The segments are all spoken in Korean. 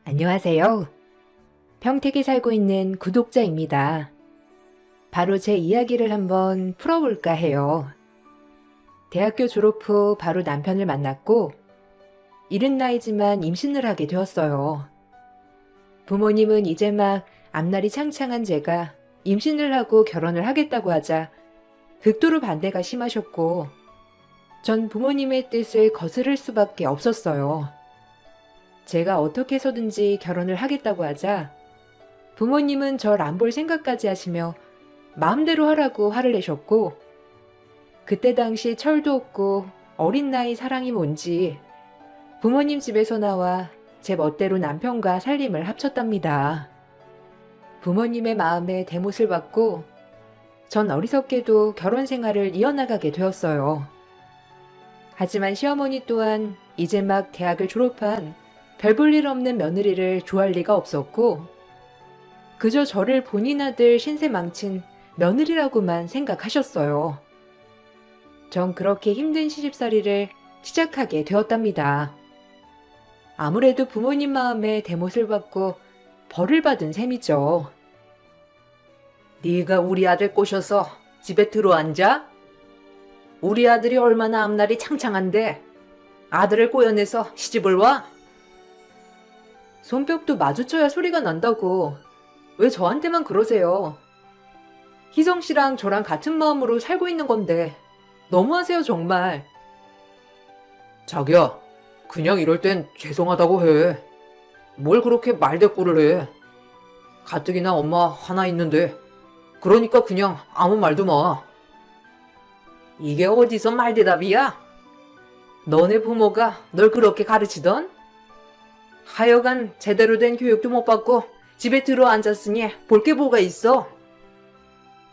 안녕하세요. 평택에 살고 있는 구독자입니다. 바로 제 이야기를 한번 풀어볼까 해요. 대학교 졸업 후 바로 남편을 만났고, 이른 나이지만 임신을 하게 되었어요. 부모님은 이제 막 앞날이 창창한 제가 임신을 하고 결혼을 하겠다고 하자 극도로 반대가 심하셨고, 전 부모님의 뜻을 거스를 수밖에 없었어요. 제가 어떻게 해서든지 결혼을 하겠다고 하자 부모님은 절 안 볼 생각까지 하시며 마음대로 하라고 화를 내셨고, 그때 당시 철도 없고 어린 나이 사랑이 뭔지 부모님 집에서 나와 제 멋대로 남편과 살림을 합쳤답니다. 부모님의 마음에 대못을 받고 전 어리석게도 결혼 생활을 이어나가게 되었어요. 하지만 시어머니 또한 이제 막 대학을 졸업한 별 볼 일 없는 며느리를 좋아할 리가 없었고, 그저 저를 본인 아들 신세 망친 며느리라고만 생각하셨어요. 전 그렇게 힘든 시집살이를 시작하게 되었답니다. 아무래도 부모님 마음에 대못을 받고 벌을 받은 셈이죠. 네가 우리 아들 꼬셔서 집에 들어앉아? 우리 아들이 얼마나 앞날이 창창한데 아들을 꼬여내서 시집을 와? 손뼉도 마주쳐야 소리가 난다고. 왜 저한테만 그러세요? 희성 씨랑 저랑 같은 마음으로 살고 있는 건데 너무하세요 정말. 자기야, 그냥 이럴 땐 죄송하다고 해. 뭘 그렇게 말대꾸를 해. 가뜩이나 엄마 화나 있는데. 그러니까 그냥 아무 말도 마. 이게 어디서 말대답이야? 너네 부모가 널 그렇게 가르치던? 하여간 제대로 된 교육도 못 받고 집에 들어앉았으니 볼 게 뭐가 있어.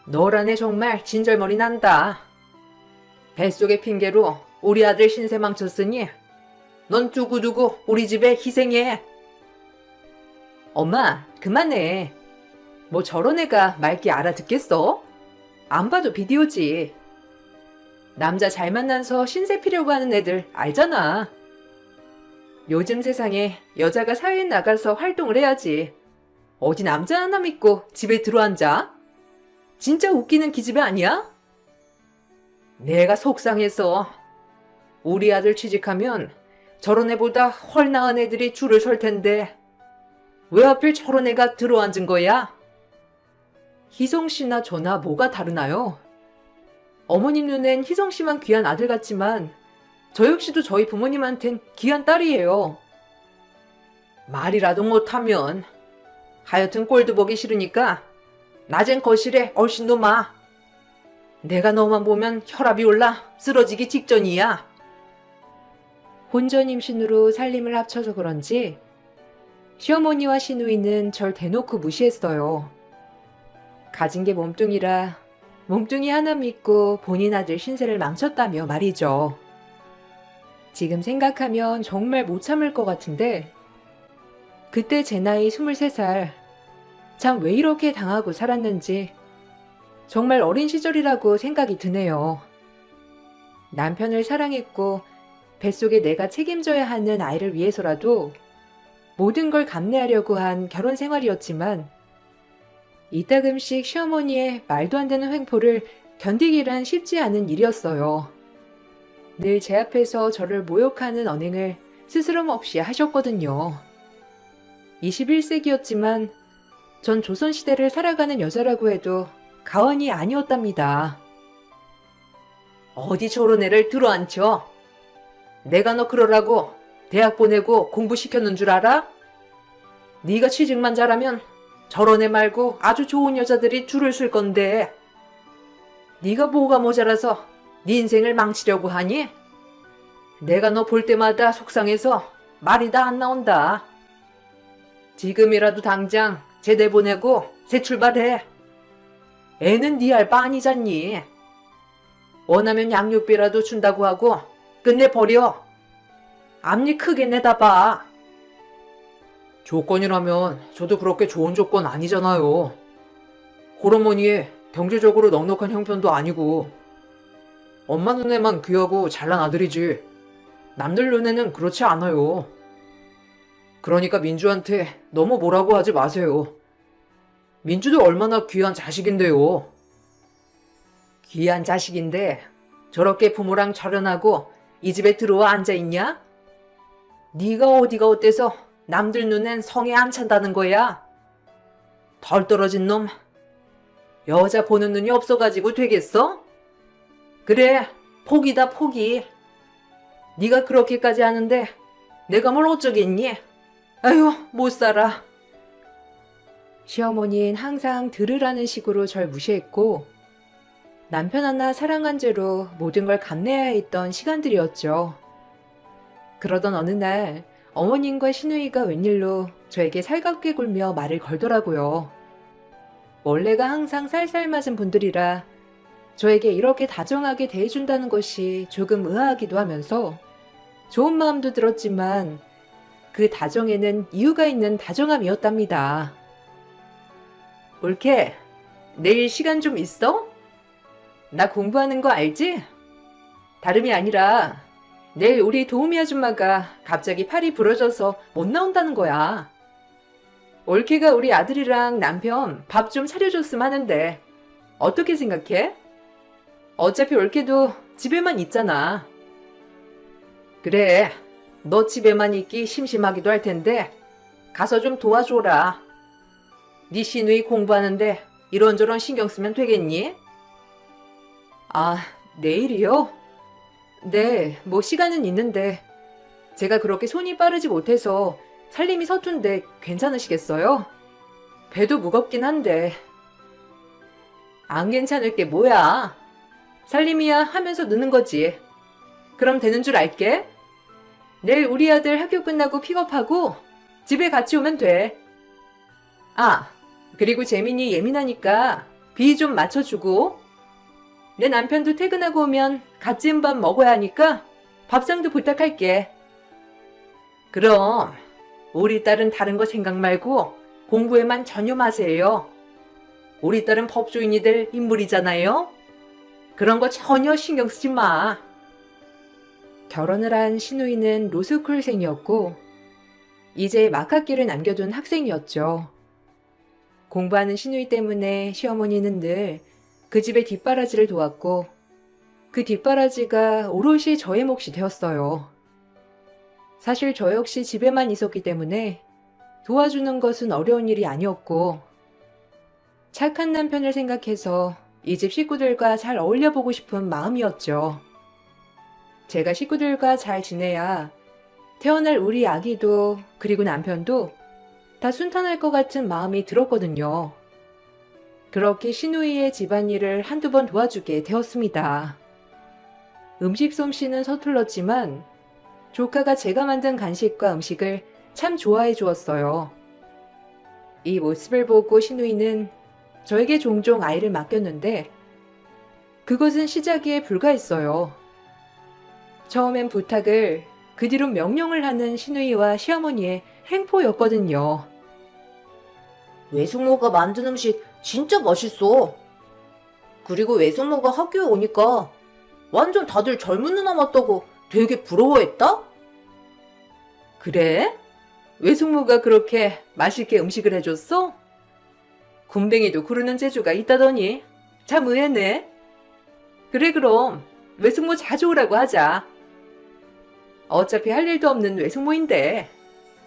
너라네 정말 진절머리 난다. 뱃속의 핑계로 우리 아들 신세 망쳤으니 넌 두고두고 우리 집에 희생해. 엄마, 그만해. 뭐 저런 애가 말귀 알아듣겠어? 안 봐도 비디오지. 남자 잘 만나서 신세 피려고 하는 애들 알잖아. 요즘 세상에 여자가 사회에 나가서 활동을 해야지. 어디 남자 하나 믿고 집에 들어앉아? 진짜 웃기는 기집애 아니야? 내가 속상해서. 우리 아들 취직하면 저런 애보다 헐 나은 애들이 줄을 설 텐데 왜 하필 저런 애가 들어앉은 거야? 희성 씨나 저나 뭐가 다르나요? 어머님 눈엔 희성 씨만 귀한 아들 같지만 저 역시도 저희 부모님한텐 귀한 딸이에요. 말이라도 못하면. 하여튼 꼴도 보기 싫으니까 낮엔 거실에 얼씬 놈아. 내가 너만 보면 혈압이 올라 쓰러지기 직전이야. 혼전 임신으로 살림을 합쳐서 그런지 시어머니와 시누이는 절 대놓고 무시했어요. 가진 게 몸뚱이라 몸뚱이 하나 믿고 본인 아들 신세를 망쳤다며 말이죠. 지금 생각하면 정말 못 참을 것 같은데 그때 제 나이 23살, 참 왜 이렇게 당하고 살았는지 정말 어린 시절이라고 생각이 드네요. 남편을 사랑했고 뱃속에 내가 책임져야 하는 아이를 위해서라도 모든 걸 감내하려고 한 결혼 생활이었지만 이따금씩 시어머니의 말도 안 되는 횡포를 견디기란 쉽지 않은 일이었어요. 늘 제 앞에서 저를 모욕하는 언행을 스스럼 없이 하셨거든요. 21세기였지만 전 조선시대를 살아가는 여자라고 해도 가언이 아니었답니다. 어디 저런 애를 들어앉혀? 내가 너 그러라고 대학 보내고 공부시켰는 줄 알아? 네가 취직만 잘하면 저런 애 말고 아주 좋은 여자들이 줄을 쓸 건데 네가 뭐가 모자라서 네 인생을 망치려고 하니? 내가 너 볼 때마다 속상해서 말이 다 안 나온다. 지금이라도 당장 제대 보내고 새 출발해. 애는 네 알 바 아니잖니. 원하면 양육비라도 준다고 하고 끝내 버려. 앞니 크게 내다봐. 조건이라면 저도 그렇게 좋은 조건 아니잖아요. 호르몬이 경제적으로 넉넉한 형편도 아니고 엄마 눈에만 귀하고 잘난 아들이지 남들 눈에는 그렇지 않아요. 그러니까 민주한테 너무 뭐라고 하지 마세요. 민주도 얼마나 귀한 자식인데요. 귀한 자식인데 저렇게 부모랑 절연하고 이 집에 들어와 앉아있냐? 네가 어디가 어때서 남들 눈엔 성에 안 찬다는 거야? 덜 떨어진 놈. 여자 보는 눈이 없어가지고 되겠어? 그래, 포기다 포기. 네가 그렇게까지 하는데 내가 뭘 어쩌겠니? 아휴, 못 살아. 시어머니는 항상 들으라는 식으로 절 무시했고 남편 하나 사랑한 죄로 모든 걸 감내해야 했던 시간들이었죠. 그러던 어느 날 어머님과 시누이가 웬일로 저에게 살갑게 굴며 말을 걸더라고요. 원래가 항상 쌀쌀맞은 분들이라 저에게 이렇게 다정하게 대해준다는 것이 조금 의아하기도 하면서 좋은 마음도 들었지만 그 다정에는 이유가 있는 다정함이었답니다. 올케, 내일 시간 좀 있어? 나 공부하는 거 알지? 다름이 아니라 내일 우리 도우미 아줌마가 갑자기 팔이 부러져서 못 나온다는 거야. 올케가 우리 아들이랑 남편 밥 좀 차려줬으면 하는데 어떻게 생각해? 어차피 올케도 집에만 있잖아. 그래, 너 집에만 있기 심심하기도 할 텐데 가서 좀 도와줘라. 네 시누이 공부하는데 이런저런 신경 쓰면 되겠니? 아, 내일이요? 네, 뭐 시간은 있는데 제가 그렇게 손이 빠르지 못해서 살림이 서툰데 괜찮으시겠어요? 배도 무겁긴 한데. 안 괜찮을 게 뭐야? 살림이야 하면서 느는 거지. 그럼 되는 줄 알게. 내일 우리 아들 학교 끝나고 픽업하고 집에 같이 오면 돼. 아, 그리고 재민이 예민하니까 비 좀 맞춰주고. 내 남편도 퇴근하고 오면 갓 지은 밥 먹어야 하니까 밥상도 부탁할게. 그럼 우리 딸은 다른 거 생각 말고 공부에만 전념하세요. 우리 딸은 법조인이 될 인물이잖아요. 그런 거 전혀 신경 쓰지 마. 결혼을 한 시누이는 로스쿨생이었고 이제 막학기를 남겨둔 학생이었죠. 공부하는 시누이 때문에 시어머니는 늘 그 집의 뒷바라지를 도왔고 그 뒷바라지가 오롯이 저의 몫이 되었어요. 사실 저 역시 집에만 있었기 때문에 도와주는 것은 어려운 일이 아니었고 착한 남편을 생각해서 이 집 식구들과 잘 어울려보고 싶은 마음이었죠. 제가 식구들과 잘 지내야 태어날 우리 아기도 그리고 남편도 다 순탄할 것 같은 마음이 들었거든요. 그렇게 시누이의 집안일을 한두 번 도와주게 되었습니다. 음식 솜씨는 서툴렀지만 조카가 제가 만든 간식과 음식을 참 좋아해 주었어요. 이 모습을 보고 시누이는 저에게 종종 아이를 맡겼는데 그것은 시작에 불과했어요. 처음엔 부탁을, 그 뒤로 명령을 하는 시누이와 시어머니의 행포였거든요. 외숙모가 만든 음식 진짜 맛있어. 그리고 외숙모가 학교에 오니까 완전 다들 젊은 누나 맞다고 되게 부러워했다? 그래? 외숙모가 그렇게 맛있게 음식을 해줬어? 군뱅이도 구르는 재주가 있다더니 참 의외네. 그래 그럼 외숙모 자주 오라고 하자. 어차피 할 일도 없는 외숙모인데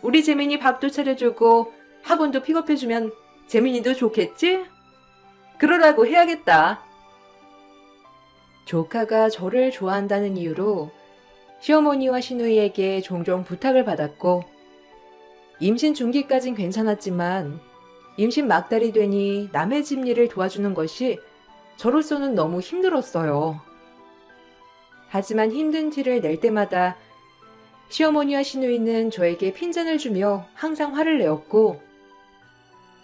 우리 재민이 밥도 차려주고 학원도 픽업해주면 재민이도 좋겠지? 그러라고 해야겠다. 조카가 저를 좋아한다는 이유로 시어머니와 시누이에게 종종 부탁을 받았고 임신 중기까진 괜찮았지만 임신 막달이 되니 남의 집 일을 도와주는 것이 저로서는 너무 힘들었어요. 하지만 힘든 티를 낼 때마다 시어머니와 시누이는 저에게 핀잔을 주며 항상 화를 내었고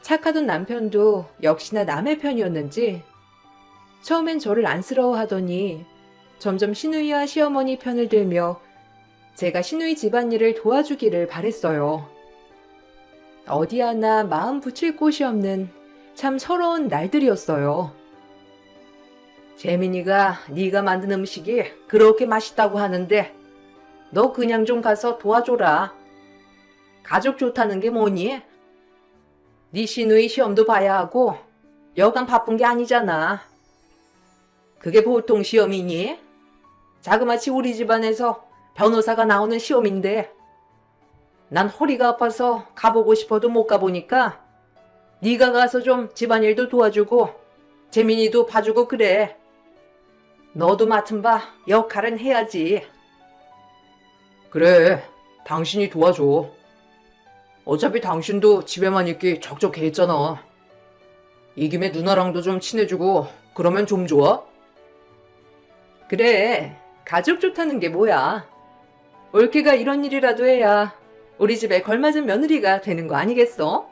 착하던 남편도 역시나 남의 편이었는지 처음엔 저를 안쓰러워하더니 점점 시누이와 시어머니 편을 들며 제가 시누이 집안일을 도와주기를 바랬어요. 어디 하나 마음 붙일 곳이 없는 참 서러운 날들이었어요. 재민이가 네가 만든 음식이 그렇게 맛있다고 하는데 너 그냥 좀 가서 도와줘라. 가족 좋다는 게 뭐니? 네 시누이 시험도 봐야 하고 여간 바쁜 게 아니잖아. 그게 보통 시험이니? 자그마치 우리 집안에서 변호사가 나오는 시험인데 난 허리가 아파서 가보고 싶어도 못 가보니까 네가 가서 좀 집안일도 도와주고 재민이도 봐주고 그래. 너도 맡은 바 역할은 해야지. 그래, 당신이 도와줘. 어차피 당신도 집에만 있기 적적해 했잖아. 이 김에 누나랑도 좀 친해지고 그러면 좀 좋아? 그래, 가족 좋다는 게 뭐야. 올케가 이런 일이라도 해야 우리 집에 걸맞은 며느리가 되는 거 아니겠어?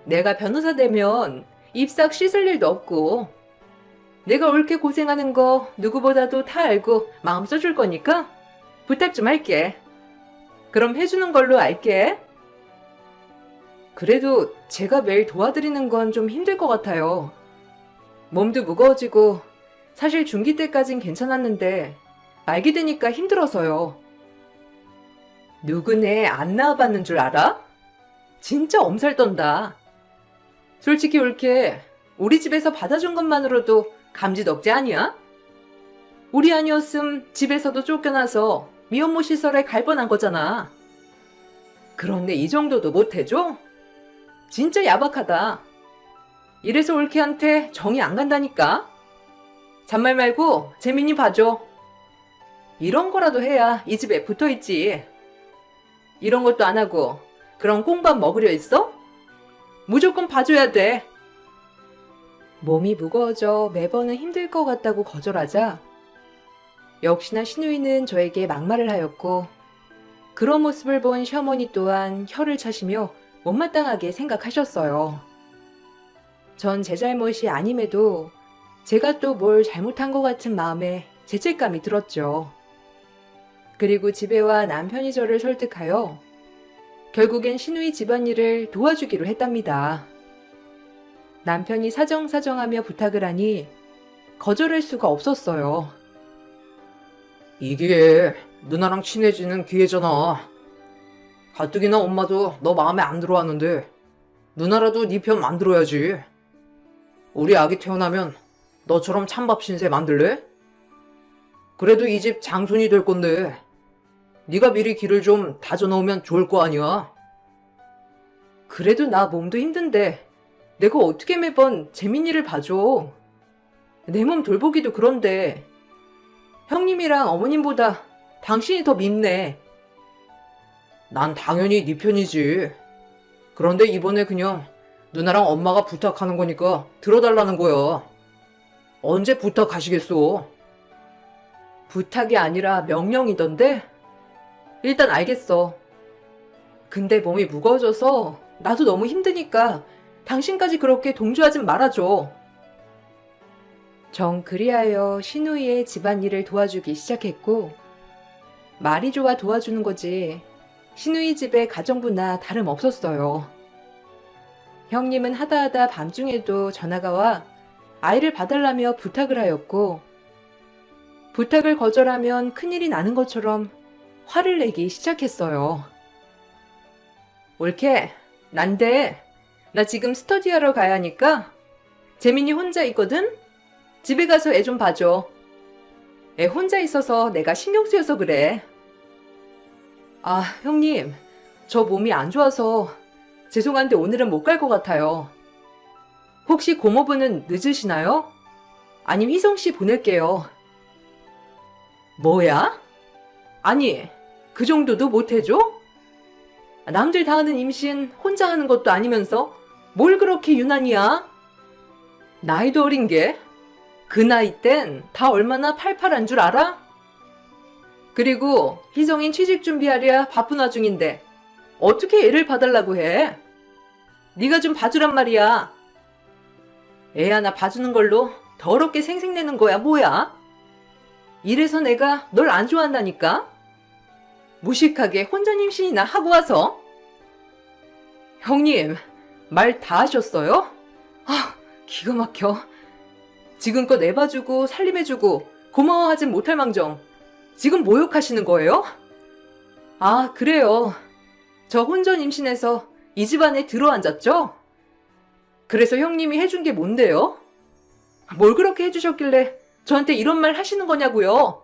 내가 변호사 되면 입싹 씻을 일도 없고 내가 올케 고생하는 거 누구보다도 다 알고 마음 써줄 거니까 부탁 좀 할게. 그럼 해주는 걸로 알게. 그래도 제가 매일 도와드리는 건 좀 힘들 것 같아요. 몸도 무거워지고 사실 중기 때까진 괜찮았는데 말기 되니까 힘들어서요. 누구네 안 낳아봤는 줄 알아? 진짜 엄살 떤다. 솔직히 올케 우리 집에서 받아준 것만으로도 감지덕지 아니야? 우리 아니었음 집에서도 쫓겨나서 미혼모 시설에 갈 뻔한 거잖아. 그런데 이 정도도 못해줘? 진짜 야박하다. 이래서 올케한테 정이 안 간다니까. 잔말 말고 재민이 봐줘. 이런 거라도 해야 이 집에 붙어있지. 이런 것도 안 하고 그런 꽁밥 먹으려 있어? 무조건 봐줘야 돼. 몸이 무거워져 매번은 힘들 것 같다고 거절하자 역시나 신우이는 저에게 막말을 하였고 그런 모습을 본 시어머니 또한 혀를 차시며 못마땅하게 생각하셨어요. 전 제 잘못이 아님에도 제가 또 뭘 잘못한 것 같은 마음에 죄책감이 들었죠. 그리고 집에 와 남편이 저를 설득하여 결국엔 신우이 집안일을 도와주기로 했답니다. 남편이 사정사정하며 부탁을 하니 거절할 수가 없었어요. 이게 누나랑 친해지는 기회잖아. 가뜩이나 엄마도 너 마음에 안 들어하는데 누나라도 네 편 만들어야지. 우리 아기 태어나면 너처럼 찬밥 신세 만들래? 그래도 이 집 장손이 될 건데 네가 미리 길을 좀 다져놓으면 좋을 거 아니야. 그래도 나 몸도 힘든데 내가 어떻게 매번 재민이를 봐줘. 내 몸 돌보기도 그런데 형님이랑 어머님보다 당신이 더 밉네. 난 당연히 네 편이지. 그런데 이번에 그냥 누나랑 엄마가 부탁하는 거니까 들어달라는 거야. 언제 부탁하시겠어? 부탁이 아니라 명령이던데? 일단 알겠어. 근데 몸이 무거워져서 나도 너무 힘드니까 당신까지 그렇게 동조하진 말아줘. 정 그리하여 신우이의 집안일을 도와주기 시작했고 말이 좋아 도와주는 거지 신우이 집의 가정부나 다름없었어요. 형님은 하다하다 밤중에도 전화가 와 아이를 봐달라며 부탁을 하였고 부탁을 거절하면 큰일이 나는 것처럼 화를 내기 시작했어요. 올케, 난데 나 지금 스터디하러 가야 하니까 재민이 혼자 있거든? 집에 가서 애 좀 봐줘. 애 혼자 있어서 내가 신경 쓰여서 그래. 아, 형님, 저 몸이 안 좋아서 죄송한데 오늘은 못 갈 것 같아요. 혹시 고모부는 늦으시나요? 아님 희성씨 보낼게요. 뭐야? 아니, 그 정도도 못해줘? 남들 다 하는 임신 혼자 하는 것도 아니면서 뭘 그렇게 유난이야? 나이도 어린 게? 그 나이 땐 다 얼마나 팔팔한 줄 알아? 그리고 희성인 취직 준비하랴 바쁜 와중인데 어떻게 애를 봐달라고 해? 네가 좀 봐주란 말이야. 애 하나 봐주는 걸로 더럽게 생색내는 거야 뭐야? 이래서 내가 널 안 좋아한다니까? 무식하게 혼자 임신이나 하고 와서? 형님, 말 다 하셨어요? 아, 기가 막혀. 지금껏 애 봐주고 살림해주고 고마워하진 못할 망정 지금 모욕하시는 거예요? 아, 그래요. 저 혼전 임신해서 이 집안에 들어앉았죠? 그래서 형님이 해준 게 뭔데요? 뭘 그렇게 해주셨길래 저한테 이런 말 하시는 거냐고요?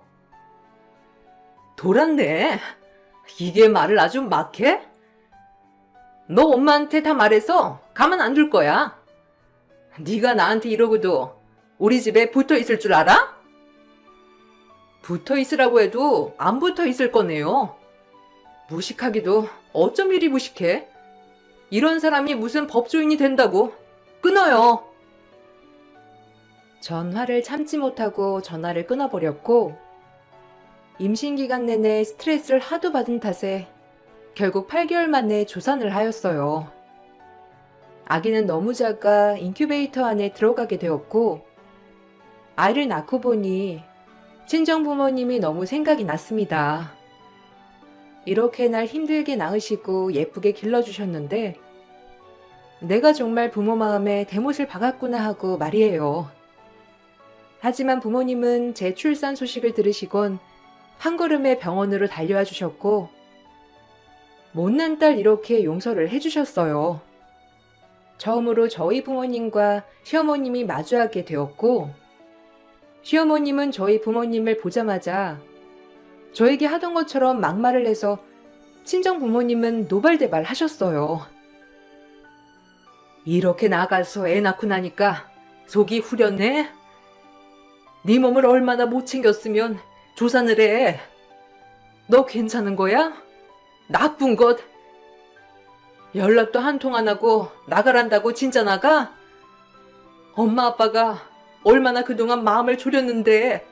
돌았네. 이게 말을 아주 막 해? 너 엄마한테 다 말해서 가만 안 둘 거야. 네가 나한테 이러고도 우리 집에 붙어 있을 줄 알아? 붙어 있으라고 해도 안 붙어 있을 거네요. 무식하기도 어쩜 이리 무식해? 이런 사람이 무슨 법조인이 된다고. 끊어요. 전화를 참지 못하고 전화를 끊어버렸고, 임신 기간 내내 스트레스를 하도 받은 탓에 결국 8개월 만에 조산을 하였어요. 아기는 너무 작아 인큐베이터 안에 들어가게 되었고, 아이를 낳고 보니 친정 부모님이 너무 생각이 났습니다. 이렇게 날 힘들게 낳으시고 예쁘게 길러주셨는데 내가 정말 부모 마음에 대못을 박았구나 하고 말이에요. 하지만 부모님은 제 출산 소식을 들으시곤 한 걸음에 병원으로 달려와 주셨고 못난 딸 이렇게 용서를 해주셨어요. 처음으로 저희 부모님과 시어머님이 마주하게 되었고 시어머님은 저희 부모님을 보자마자 저에게 하던 것처럼 막말을 해서 친정 부모님은 노발대발 하셨어요. 이렇게 나가서 애 낳고 나니까 속이 후련해? 네 몸을 얼마나 못 챙겼으면 조산을 해. 너 괜찮은 거야? 나쁜 것. 연락도 한 통 안 하고 나가란다고 진짜 나가? 엄마 아빠가 얼마나 그동안 마음을 졸였는데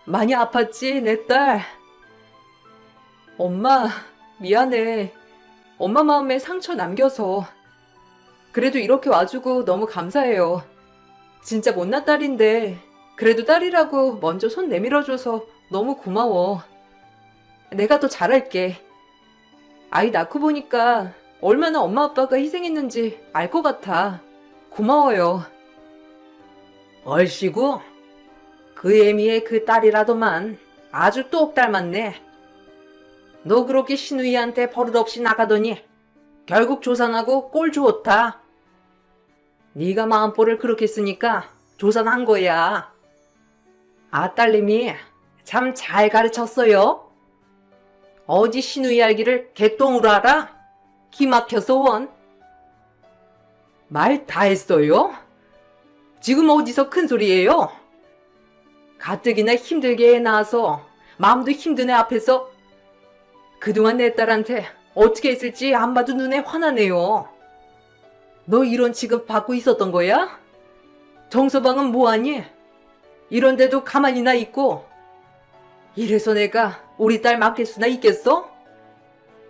많이 아팠지 내 딸. 엄마 미안해. 엄마 마음에 상처 남겨서. 그래도 이렇게 와주고 너무 감사해요. 진짜 못난 딸인데 그래도 딸이라고 먼저 손 내밀어줘서 너무 고마워. 내가 더 잘할게. 아이 낳고 보니까 얼마나 엄마 아빠가 희생했는지 알 것 같아. 고마워요. 얼씨구 그 애미의 그 딸이라더만 아주 똑 닮았네. 너 그렇게 신우이한테 버릇없이 나가더니 결국 조산하고 꼴 좋다. 네가 마음보를 그렇게 쓰니까 조산한 거야. 아 딸내미 참 잘 가르쳤어요. 어디 신우이 알기를 개똥으로 알아? 기막혀서 원. 말 다 했어요? 지금 어디서 큰 소리예요? 가뜩이나 힘들게 애 낳아서 마음도 힘든 애 앞에서 그동안 내 딸한테 어떻게 했을지 안 봐도 눈에 화나네요. 너 이런 취급 받고 있었던 거야? 정서방은 뭐하니? 이런데도 가만히나 있고. 이래서 내가 우리 딸 맡길 수나 있겠어?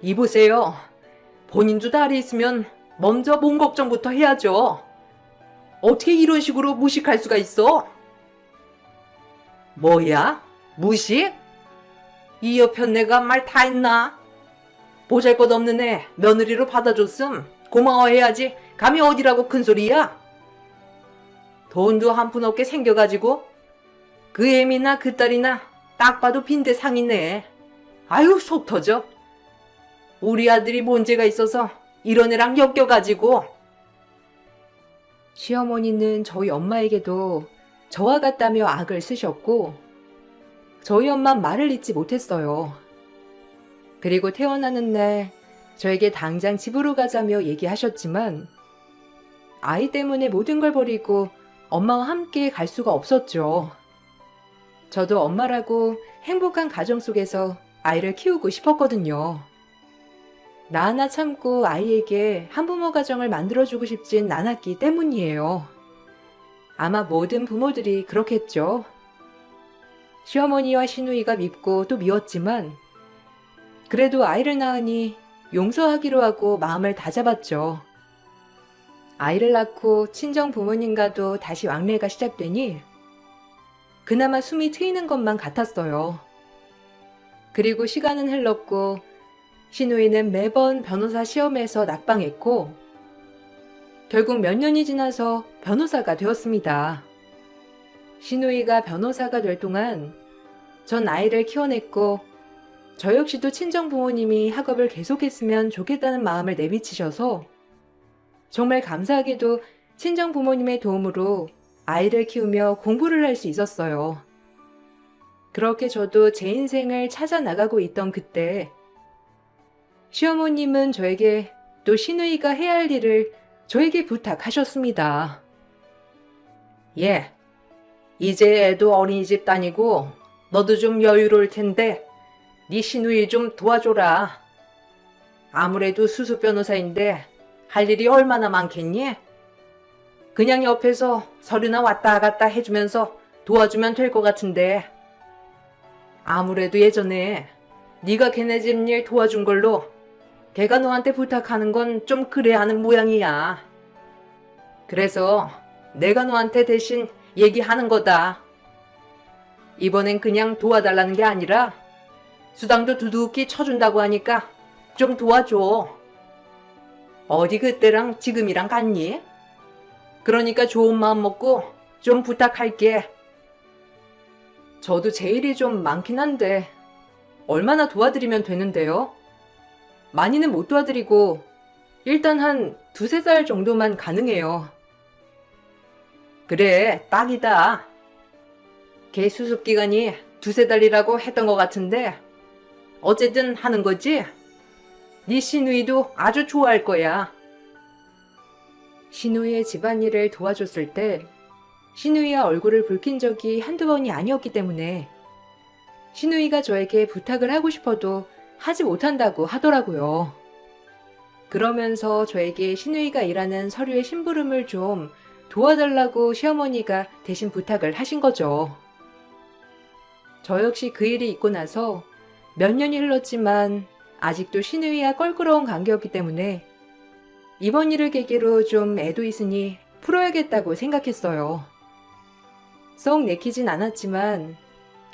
이보세요. 본인도 딸이 있으면 먼저 몸 걱정부터 해야죠. 어떻게 이런 식으로 무식할 수가 있어? 뭐야? 무식? 이 여편 내가 말 다 했나? 보잘것없는 애 며느리로 받아줬음 고마워해야지 감히 어디라고 큰소리야? 돈도 한 푼 없게 생겨가지고 그 애미나 그 딸이나 딱 봐도 빈대상이네. 아유 속 터져. 우리 아들이 문제가 있어서 이런 애랑 엮여가지고. 시어머니는 저희 엄마에게도 저와 같다며 악을 쓰셨고 저희 엄만 말을 잇지 못했어요. 그리고 태어나는 날 저에게 당장 집으로 가자며 얘기하셨지만 아이 때문에 모든 걸 버리고 엄마와 함께 갈 수가 없었죠. 저도 엄마라고 행복한 가정 속에서 아이를 키우고 싶었거든요. 나 하나 참고 아이에게 한부모 가정을 만들어주고 싶진 않았기 때문이에요. 아마 모든 부모들이 그렇겠죠. 시어머니와 시누이가 밉고 또 미웠지만 그래도 아이를 낳으니 용서하기로 하고 마음을 다잡았죠. 아이를 낳고 친정 부모님과도 다시 왕래가 시작되니 그나마 숨이 트이는 것만 같았어요. 그리고 시간은 흘렀고 시누이는 매번 변호사 시험에서 낙방했고 결국 몇 년이 지나서 변호사가 되었습니다. 시누이가 변호사가 될 동안 전 아이를 키워냈고 저 역시도 친정 부모님이 학업을 계속했으면 좋겠다는 마음을 내비치셔서 정말 감사하게도 친정 부모님의 도움으로 아이를 키우며 공부를 할 수 있었어요. 그렇게 저도 제 인생을 찾아 나가고 있던 그때 시어머님은 저에게 또 시누이가 해야 할 일을 저에게 부탁하셨습니다. 예, 이제 애도 어린이집 다니고 너도 좀 여유로울 텐데 네 시누이 좀 도와줘라. 아무래도 수습 변호사인데 할 일이 얼마나 많겠니? 그냥 옆에서 서류나 왔다 갔다 해주면서 도와주면 될 것 같은데. 아무래도 예전에 네가 걔네 집 일 도와준 걸로 걔가 너한테 부탁하는 건 좀 그래 하는 모양이야. 그래서 내가 너한테 대신 얘기하는 거다. 이번엔 그냥 도와달라는 게 아니라 수당도 두둑히 쳐준다고 하니까 좀 도와줘. 어디 그때랑 지금이랑 같니? 그러니까 좋은 마음 먹고 좀 부탁할게. 저도 제 일이 좀 많긴 한데 얼마나 도와드리면 되는데요? 많이는 못 도와드리고 일단 한 2~3살 정도만 가능해요. 그래, 딱이다. 걔 수습 기간이 2~3달이라고 했던 것 같은데 어쨌든 하는 거지? 네 시누이도 아주 좋아할 거야. 시누이의 집안일을 도와줬을 때 시누이와 얼굴을 붉힌 적이 한두 번이 아니었기 때문에 시누이가 저에게 부탁을 하고 싶어도 하지 못한다고 하더라고요. 그러면서 저에게 시누이가 일하는 서류의 심부름을 좀 도와달라고 시어머니가 대신 부탁을 하신 거죠. 저 역시 그 일이 있고 나서 몇 년이 흘렀지만 아직도 시누이와 껄끄러운 관계였기 때문에 이번 일을 계기로 좀 애도 있으니 풀어야겠다고 생각했어요. 썩 내키진 않았지만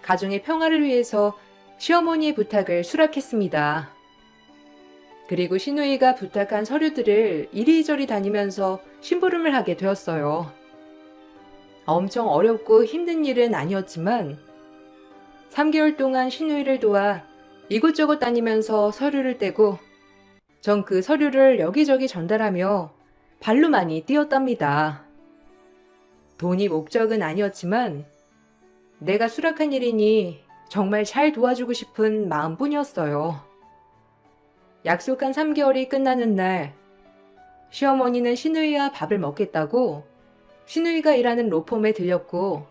가정의 평화를 위해서 시어머니의 부탁을 수락했습니다. 그리고 시누이가 부탁한 서류들을 이리저리 다니면서 심부름을 하게 되었어요. 엄청 어렵고 힘든 일은 아니었지만 3개월 동안 시누이를 도와 이곳저곳 다니면서 서류를 떼고 전 그 서류를 여기저기 전달하며 발로 많이 뛰었답니다. 돈이 목적은 아니었지만 내가 수락한 일이니 정말 잘 도와주고 싶은 마음뿐이었어요. 약속한 3개월이 끝나는 날 시어머니는 시누이와 밥을 먹겠다고 시누이가 일하는 로펌에 들렸고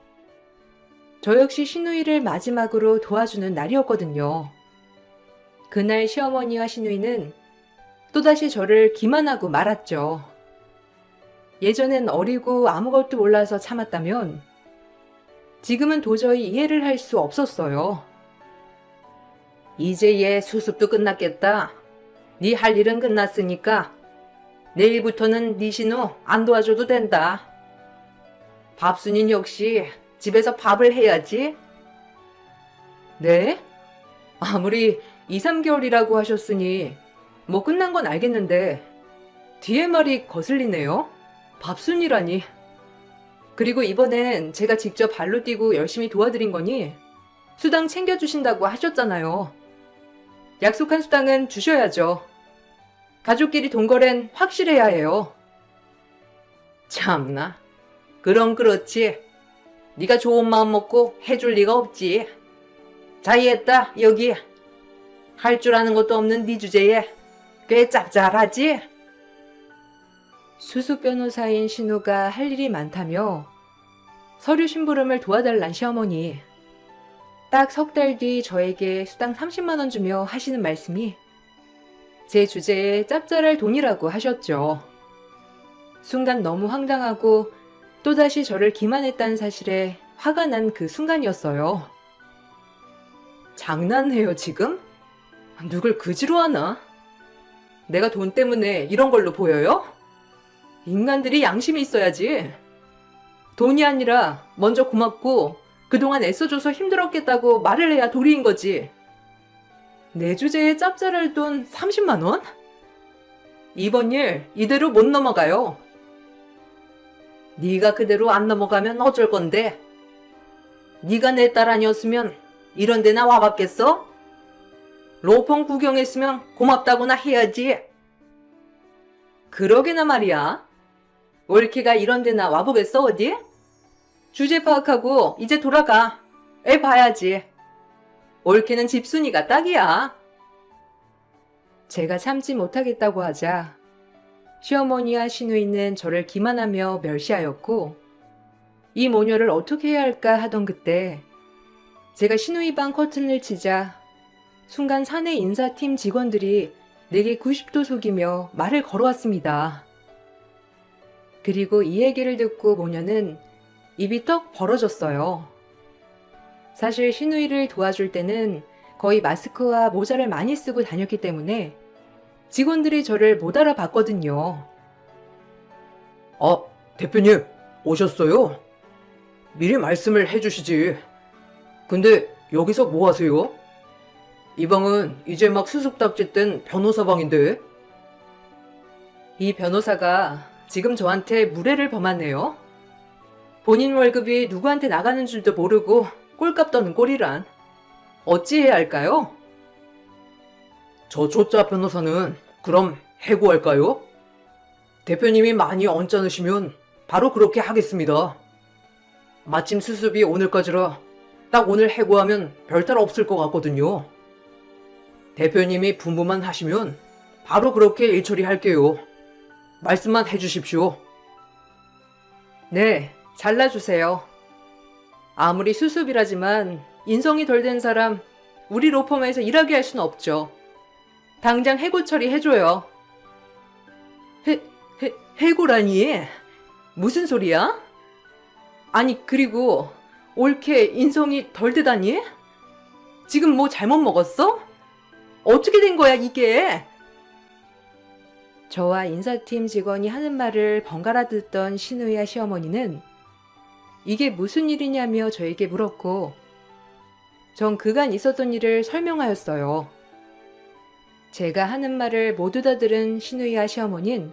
저 역시 시누이를 마지막으로 도와주는 날이었거든요. 그날 시어머니와 시누이는 또다시 저를 기만하고 말았죠. 예전엔 어리고 아무것도 몰라서 참았다면 지금은 도저히 이해를 할 수 없었어요. 이제 얘 수습도 끝났겠다. 네 할 일은 끝났으니까 내일부터는 네 신우 안 도와줘도 된다. 밥순이는 역시 집에서 밥을 해야지. 네? 아무리 2~3개월이라고 하셨으니 뭐 끝난 건 알겠는데 뒤에 말이 거슬리네요. 밥순이라니. 그리고 이번엔 제가 직접 발로 뛰고 열심히 도와드린 거니 수당 챙겨주신다고 하셨잖아요. 약속한 수당은 주셔야죠. 가족끼리 돈거래는 확실해야 해요. 참나. 그럼 그렇지. 네가 좋은 마음 먹고 해줄 리가 없지. 자이했다 여기. 할 줄 아는 것도 없는 네 주제에 꽤 짭짤하지? 수습 변호사인 신우가 할 일이 많다며 서류 심부름을 도와달란 시어머니. 딱 3달 뒤 저에게 수당 30만 원 주며 하시는 말씀이 제 주제에 짭짤할 돈이라고 하셨죠. 순간 너무 황당하고 또다시 저를 기만했다는 사실에 화가 난 그 순간이었어요. 장난해요 지금? 누굴 그지로 하나? 내가 돈 때문에 이런 걸로 보여요? 인간들이 양심이 있어야지. 돈이 아니라 먼저 고맙고 그동안 애써줘서 힘들었겠다고 말을 해야 도리인 거지. 내 주제에 짭짤할 돈 30만 원? 이번 일 이대로 못 넘어가요. 네가 그대로 안 넘어가면 어쩔 건데. 네가 내 딸 아니었으면 이런 데나 와봤겠어? 로펌 구경했으면 고맙다고나 해야지. 그러게나 말이야. 올케가 이런 데나 와보겠어, 어디? 주제 파악하고 이제 돌아가. 애 봐야지. 올케는 집순이가 딱이야. 제가 참지 못하겠다고 하자 시어머니와 시누이는 저를 기만하며 멸시하였고 이 모녀를 어떻게 해야 할까 하던 그때 제가 시누이 방 커튼을 치자 순간 사내 인사팀 직원들이 내게 90도 속이며 말을 걸어왔습니다. 그리고 이 얘기를 듣고 모녀는 입이 떡 벌어졌어요. 사실 시누이를 도와줄 때는 거의 마스크와 모자를 많이 쓰고 다녔기 때문에 직원들이 저를 못 알아봤거든요. 대표님, 오셨어요? 미리 말씀을 해주시지. 근데 여기서 뭐 하세요? 이 방은 이제 막 수습딱지 뜬 변호사 방인데. 이 변호사가 지금 저한테 무례를 범하네요. 본인 월급이 누구한테 나가는 줄도 모르고 꼴값 떠는 꼴이란. 어찌해야 할까요? 저 조짜 변호사는 그럼 해고할까요? 대표님이 많이 언짢으시면 바로 그렇게 하겠습니다. 마침 수습이 오늘까지라 딱 오늘 해고하면 별탈 없을 것 같거든요. 대표님이 분부만 하시면 바로 그렇게 일 처리할게요. 말씀만 해주십시오. 네, 잘라주세요. 아무리 수습이라지만 인성이 덜 된 사람 우리 로펌에서 일하게 할 수는 없죠. 당장 해고 처리해줘요. 해고라니? 무슨 소리야? 아니 그리고 올케 인성이 덜 되다니? 지금 뭐 잘못 먹었어? 어떻게 된 거야 이게? 저와 인사팀 직원이 하는 말을 번갈아 듣던 시누이와 시어머니는 이게 무슨 일이냐며 저에게 물었고 전 그간 있었던 일을 설명하였어요. 제가 하는 말을 모두 다 들은 시누이와 시어머니는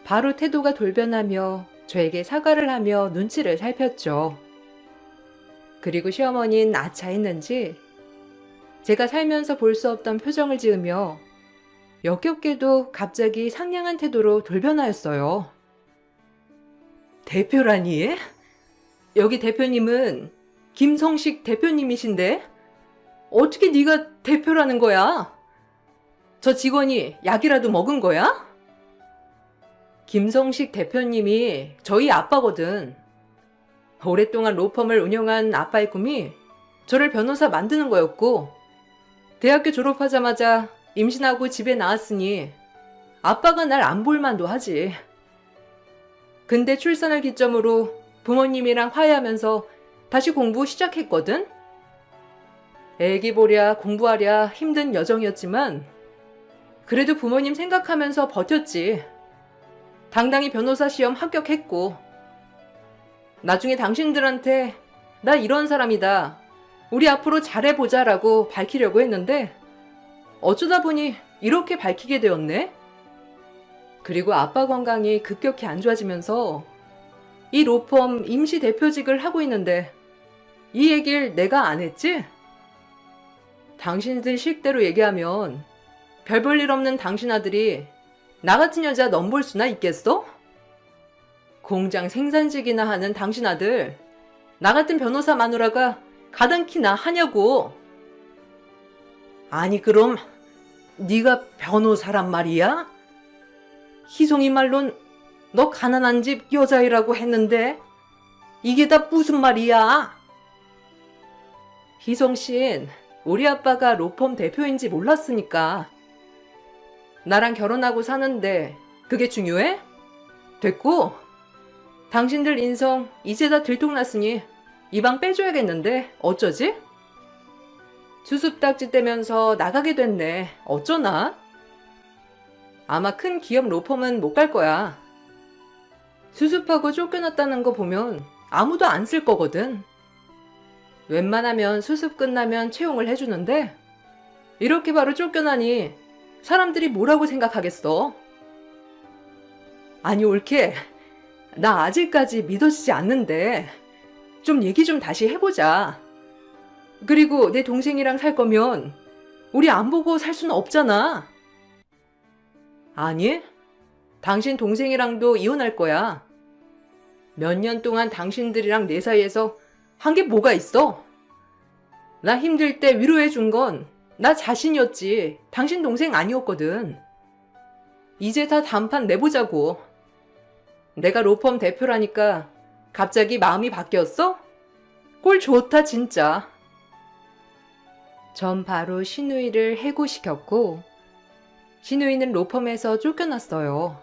바로 태도가 돌변하며 저에게 사과를 하며 눈치를 살폈죠. 그리고 시어머니는 아차했는지 제가 살면서 볼 수 없던 표정을 지으며 역겹게도 갑자기 상냥한 태도로 돌변하였어요. 대표라니? 여기 대표님은 김성식 대표님이신데 어떻게 네가 대표라는 거야? 저 직원이 약이라도 먹은 거야? 김성식 대표님이 저희 아빠거든. 오랫동안 로펌을 운영한 아빠의 꿈이 저를 변호사 만드는 거였고 대학교 졸업하자마자 임신하고 집에 나왔으니 아빠가 날 안 볼 만도 하지. 근데 출산을 기점으로 부모님이랑 화해하면서 다시 공부 시작했거든? 애기 보랴 공부하랴 힘든 여정이었지만 그래도 부모님 생각하면서 버텼지. 당당히 변호사 시험 합격했고 나중에 당신들한테 나 이런 사람이다. 우리 앞으로 잘해보자라고 밝히려고 했는데 어쩌다 보니 이렇게 밝히게 되었네. 그리고 아빠 건강이 급격히 안 좋아지면서 이 로펌 임시 대표직을 하고 있는데 이 얘기를 내가 안 했지? 당신들 식대로 얘기하면 별 볼 일 없는 당신 아들이 나 같은 여자 넘볼 수나 있겠어? 공장 생산직이나 하는 당신 아들 나 같은 변호사 마누라가 가당키나 하냐고. 아니 그럼 네가 변호사란 말이야? 희송이 말론 너 가난한 집 여자이라고 했는데 이게 다 무슨 말이야? 희송씨는 우리 아빠가 로펌 대표인지 몰랐으니까. 나랑 결혼하고 사는데 그게 중요해? 됐고 당신들 인성 이제 다 들통났으니 이 방 빼줘야겠는데 어쩌지? 수습딱지 떼면서 나가게 됐네. 어쩌나? 아마 큰 기업 로펌은 못 갈 거야. 수습하고 쫓겨났다는 거 보면 아무도 안 쓸 거거든. 웬만하면 수습 끝나면 채용을 해주는데 이렇게 바로 쫓겨나니 사람들이 뭐라고 생각하겠어? 아니 올케, 나 아직까지 믿어지지 않는데 좀 얘기 좀 다시 해보자. 그리고 내 동생이랑 살 거면 우리 안 보고 살 수는 없잖아. 아니, 당신 동생이랑도 이혼할 거야. 몇 년 동안 당신들이랑 내 사이에서 한 게 뭐가 있어? 나 힘들 때 위로해 준 건 나 자신이었지. 당신 동생 아니었거든. 이제 다 단판 내보자고. 내가 로펌 대표라니까 갑자기 마음이 바뀌었어? 꼴 좋다 진짜. 전 바로 신우이를 해고시켰고 신우이는 로펌에서 쫓겨났어요.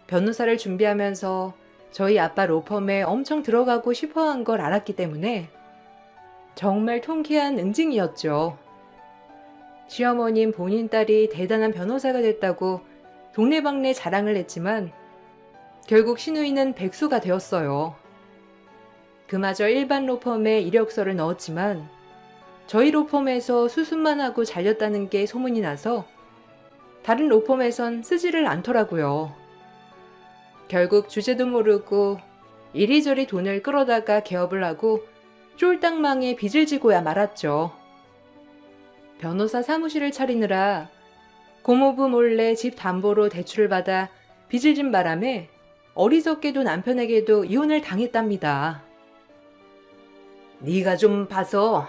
변호사를 준비하면서 저희 아빠 로펌에 엄청 들어가고 싶어한 걸 알았기 때문에 정말 통쾌한 응징이었죠. 시어머님 본인 딸이 대단한 변호사가 됐다고 동네방네 자랑을 했지만 결국 신우이는 백수가 되었어요. 그마저 일반 로펌에 이력서를 넣었지만 저희 로펌에서 수습만 하고 잘렸다는 게 소문이 나서 다른 로펌에선 쓰지를 않더라고요. 결국 주제도 모르고 이리저리 돈을 끌어다가 개업을 하고 쫄딱 망해 빚을 지고야 말았죠. 변호사 사무실을 차리느라 고모부 몰래 집 담보로 대출을 받아 빚을 진 바람에 어리석게도 남편에게도 이혼을 당했답니다. 네가 좀 봐서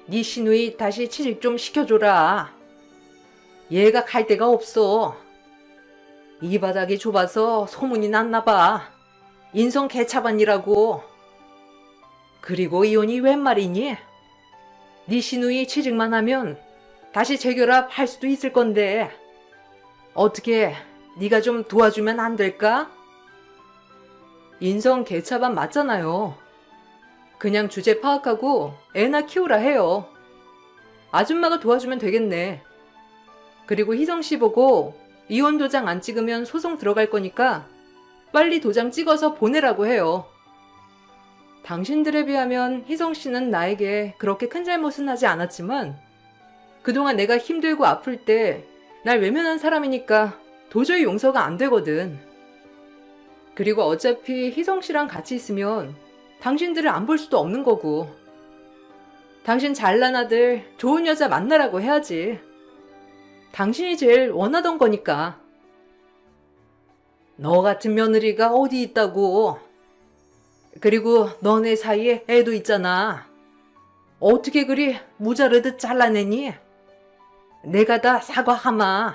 네 시누이 다시 취직 좀 시켜줘라. 얘가 갈 데가 없어. 이 바닥이 좁아서 소문이 났나 봐. 인성 개차반이라고. 그리고 이혼이 웬 말이니? 네 시누이 취직만 하면 다시 재결합 할 수도 있을 건데 어떻게 네가 좀 도와주면 안 될까? 인성 개차반 맞잖아요. 그냥 주제 파악하고 애나 키우라 해요. 아줌마가 도와주면 되겠네. 그리고 희성씨 보고 이혼 도장 안 찍으면 소송 들어갈 거니까 빨리 도장 찍어서 보내라고 해요. 당신들에 비하면 희성씨는 나에게 그렇게 큰 잘못은 하지 않았지만 그동안 내가 힘들고 아플 때 날 외면한 사람이니까 도저히 용서가 안 되거든. 그리고 어차피 희성씨랑 같이 있으면 당신들을 안 볼 수도 없는 거고. 당신 잘난 아들 좋은 여자 만나라고 해야지. 당신이 제일 원하던 거니까. 너 같은 며느리가 어디 있다고. 그리고 너네 사이에 애도 있잖아. 어떻게 그리 무자르듯 잘라내니? 내가 다 사과하마.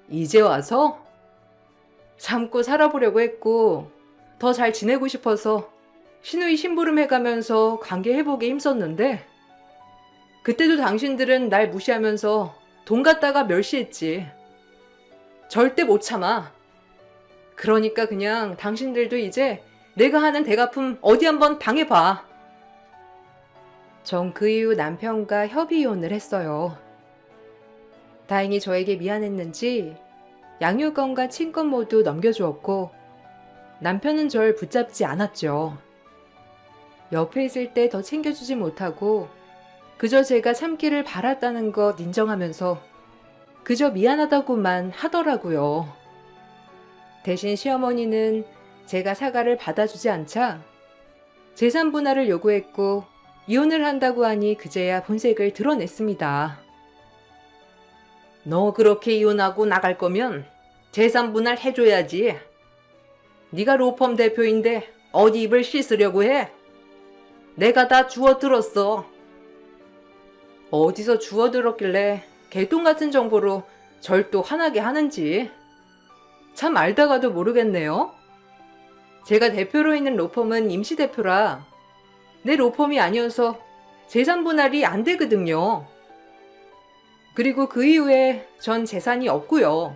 이제 와서 참고 살아보려고 했고 더 잘 지내고 싶어서 신우이 심부름 해가면서 관계 회복에 힘썼는데 그때도 당신들은 날 무시하면서 돈 갖다가 멸시했지. 절대 못 참아. 그러니까 그냥 당신들도 이제 내가 하는 대갚음 어디 한번 당해봐. 전 그 이후 남편과 협의 이혼을 했어요. 다행히 저에게 미안했는지 양육권과 친권 모두 넘겨주었고 남편은 절 붙잡지 않았죠. 옆에 있을 때 더 챙겨주지 못하고 그저 제가 참기를 바랐다는 것 인정하면서 그저 미안하다고만 하더라고요. 대신 시어머니는 제가 사과를 받아주지 않자 재산 분할을 요구했고 이혼을 한다고 하니 그제야 본색을 드러냈습니다. 너 그렇게 이혼하고 나갈 거면 재산 분할 해줘야지. 네가 로펌 대표인데 어디 입을 씻으려고 해? 내가 다 주워들었어. 어디서 주워들었길래 개똥 같은 정보로 절 또 화나게 하는지. 참 알다가도 모르겠네요. 제가 대표로 있는 로펌은 임시대표라 내 로펌이 아니어서 재산 분할이 안 되거든요. 그리고 그 이후에 전 재산이 없고요.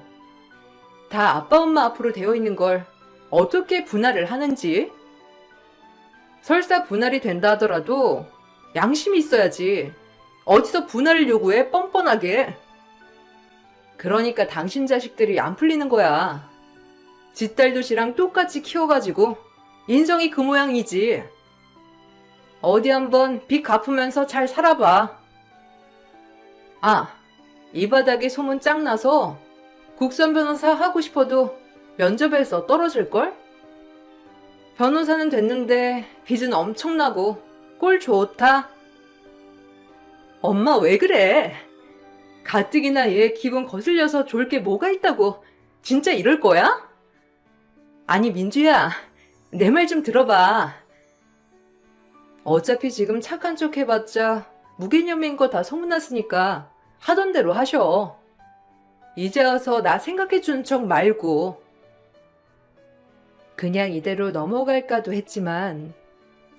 다 아빠 엄마 앞으로 되어 있는 걸 어떻게 분할을 하는지. 설사 분할이 된다 하더라도 양심이 있어야지. 어디서 분할을 요구해 뻔뻔하게. 그러니까 당신 자식들이 안 풀리는 거야. 지 딸도 지랑 똑같이 키워가지고 인성이 그 모양이지. 어디 한번 빚 갚으면서 잘 살아봐. 아, 이 바닥에 소문 짱 나서 국선 변호사 하고 싶어도 면접에서 떨어질걸? 변호사는 됐는데 빚은 엄청나고 꼴 좋다. 엄마 왜 그래? 가뜩이나 얘 기분 거슬려서 좋을 게 뭐가 있다고 진짜 이럴 거야? 아니 민주야, 내 말 좀 들어봐. 어차피 지금 착한 척 해봤자 무개념인 거 다 소문났으니까 하던 대로 하셔. 이제 와서 나 생각해준 척 말고. 그냥 이대로 넘어갈까도 했지만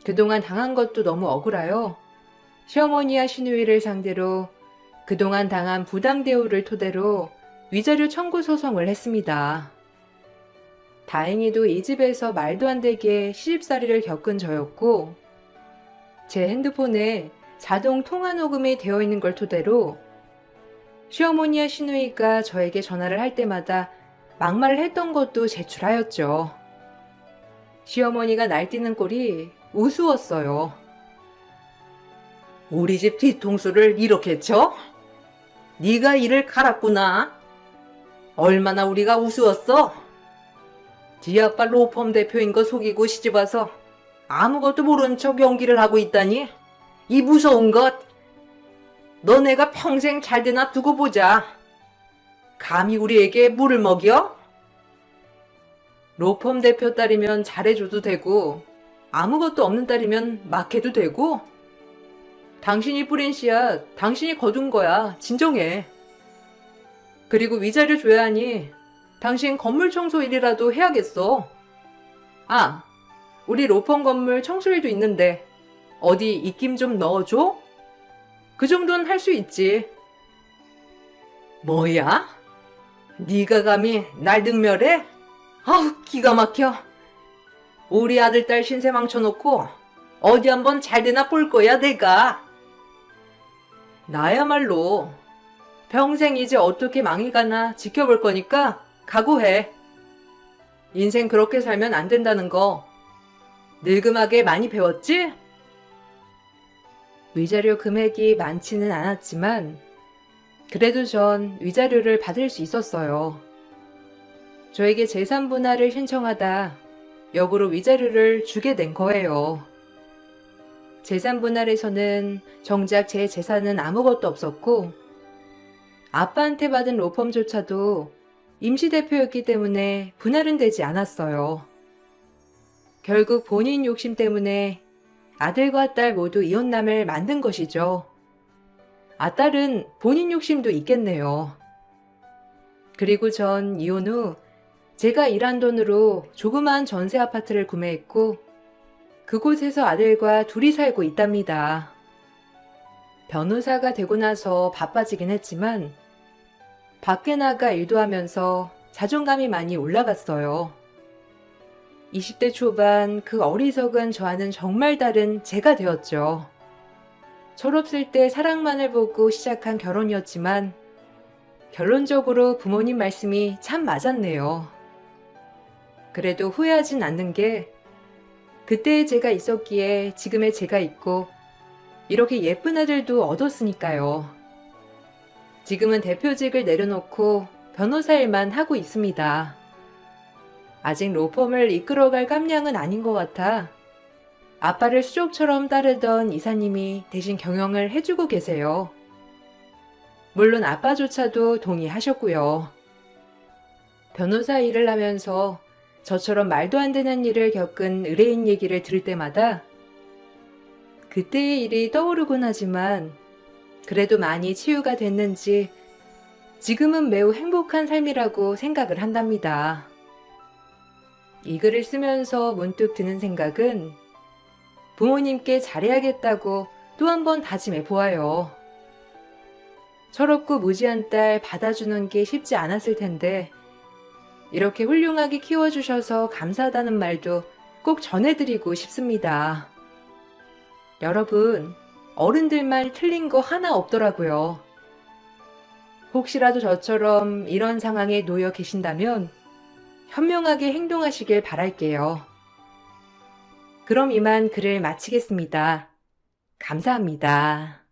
그동안 당한 것도 너무 억울하여 시어머니와 시누이를 상대로 그동안 당한 부당 대우를 토대로 위자료 청구 소송을 했습니다. 다행히도 이 집에서 말도 안 되게 시집살이를 겪은 저였고 제 핸드폰에 자동 통화 녹음이 되어 있는 걸 토대로 시어머니와 시누이가 저에게 전화를 할 때마다 막말을 했던 것도 제출하였죠. 시어머니가 날뛰는 꼴이 우스웠어요. 우리 집 뒤통수를 이렇게 쳐? 네가 이를 갈았구나. 얼마나 우리가 우스웠어? 네 아빠 로펌 대표인 거 속이고 시집와서 아무것도 모른 척 연기를 하고 있다니? 이 무서운 것. 너네가 평생 잘 되나 두고 보자. 감히 우리에게 물을 먹여? 로펌 대표 딸이면 잘해줘도 되고 아무것도 없는 딸이면 막 해도 되고 당신이 뿌린 씨앗 당신이 거둔 거야. 진정해. 그리고 위자료 줘야 하니 당신 건물 청소 일이라도 해야겠어. 아, 우리 로펌 건물 청소일도 있는데 어디 입김 좀 넣어줘? 그 정도는 할 수 있지. 뭐야? 네가 감히 날 능멸해? 아우, 기가 막혀. 우리 아들 딸 신세 망쳐놓고 어디 한번 잘 되나 볼 거야 내가. 나야말로 평생 이제 어떻게 망해가나 지켜볼 거니까 각오해. 인생 그렇게 살면 안 된다는 거 늙음하게 많이 배웠지? 위자료 금액이 많지는 않았지만 그래도 전 위자료를 받을 수 있었어요. 저에게 재산 분할을 신청하다 역으로 위자료를 주게 된 거예요. 재산 분할에서는 정작 제 재산은 아무것도 없었고 아빠한테 받은 로펌조차도 임시대표였기 때문에 분할은 되지 않았어요. 결국 본인 욕심 때문에 아들과 딸 모두 이혼남을 만든 것이죠. 딸은 본인 욕심도 있겠네요. 그리고 전 이혼 후 제가 일한 돈으로 조그마한 전세 아파트를 구매했고 그곳에서 아들과 둘이 살고 있답니다. 변호사가 되고 나서 바빠지긴 했지만 밖에 나가 일도 하면서 자존감이 많이 올라갔어요. 20대 초반 그 어리석은 저와는 정말 다른 제가 되었죠. 철없을 때 사랑만을 보고 시작한 결혼이었지만 결론적으로 부모님 말씀이 참 맞았네요. 그래도 후회하진 않는 게 그때의 제가 있었기에 지금의 제가 있고 이렇게 예쁜 아들도 얻었으니까요. 지금은 대표직을 내려놓고 변호사 일만 하고 있습니다. 아직 로펌을 이끌어갈 깜냥은 아닌 것 같아 아빠를 수족처럼 따르던 이사님이 대신 경영을 해주고 계세요. 물론 아빠조차도 동의하셨고요. 변호사 일을 하면서 저처럼 말도 안 되는 일을 겪은 의뢰인 얘기를 들을 때마다 그때의 일이 떠오르곤 하지만 그래도 많이 치유가 됐는지 지금은 매우 행복한 삶이라고 생각을 한답니다. 이 글을 쓰면서 문득 드는 생각은 부모님께 잘해야겠다고 또 한 번 다짐해 보아요. 철없고 무지한 딸 받아주는 게 쉽지 않았을 텐데 이렇게 훌륭하게 키워주셔서 감사하다는 말도 꼭 전해드리고 싶습니다. 여러분, 어른들 말 틀린 거 하나 없더라고요. 혹시라도 저처럼 이런 상황에 놓여 계신다면 현명하게 행동하시길 바랄게요. 그럼 이만 글을 마치겠습니다. 감사합니다.